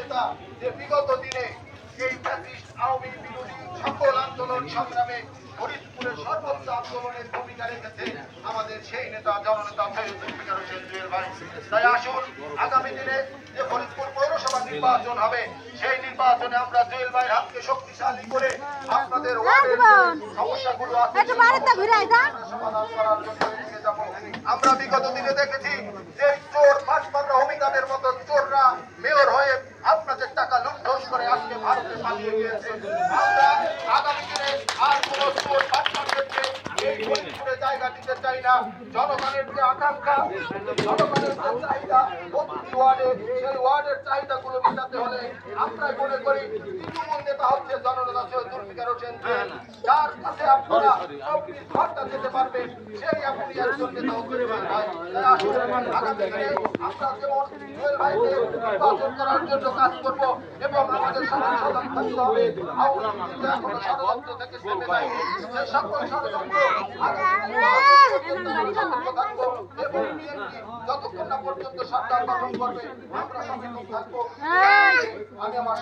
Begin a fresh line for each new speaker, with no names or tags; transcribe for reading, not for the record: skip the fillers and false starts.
নেতা যে বিগত দিনে এই ফ্যাসিস্ট আওয়ামী বিরোধী সকল আন্দোলন সংগ্রামে ফরিদপুরের সর্বোচ্চ আন্দোলনের ভূমিকা রেখেছে আমাদের সেই নেতা জননেতা সৈয়দ জুলফিকার হোসেন জুয়েল ভাই। তাই আসুন আগামী দিনে যে ফরিদপুর পৌরসভা নির্বাচন হবে সেই নির্বাচনে আমরা জুয়েল ভাইয়ের হাতকে শক্তিশালী করে আপনাদের ওয়ার্ডের সমস্যাগুলো আছে সমাধান করার জন্য এগিয়ে যাব। আমরা বিগত দিনে দেখেছি যে চোর পাঁচপান্না অমিতাভের মতো চোররা মেয়র হয়ে আপনাদের টাকা লুণ্ঠন করে আজকে ভারতে পালিয়ে গিয়েছে। আমরা আগামী দিনে আর কোন চোর পাঁচপান্নাকে এই ফরিদপুরে জায়গা দিতে চাই না। জনগণের যে আকাঙ্ক্ষা, জনগণের যে চাহিদা, প্রতিটি ওয়ার্ডে সেই ওয়ার্ডের চাহিদাগুলো মেটাতে হলে আমরা মনে করি তৃণমূল নেতা হচ্ছে জননেতা সৈয়দ জুলফিকার হোসেন, যার কাছে আপনারা 24 ঘন্টা যেতে পারবেন, সেই এমনই একজন নেতা হচ্ছে জুয়েল ভাই। তাই আসুন আগামী দিনে আমরা যেমন জুয়েল ভাইকে নির্বাচন করার জন্য কাজ করব এবং আমাদের সকল সদস্য থাকতে হবে আওয়ামী লীগ এখনো ষড়যন্ত্র থেকে থেমে যায়নি, সেই সকল ষড়যন্ত্র এবং বিএনপি যতক্ষণ না পর্যন্ত সরকার গঠন করবে আমরা সচেতন থাকবো। আমি আমার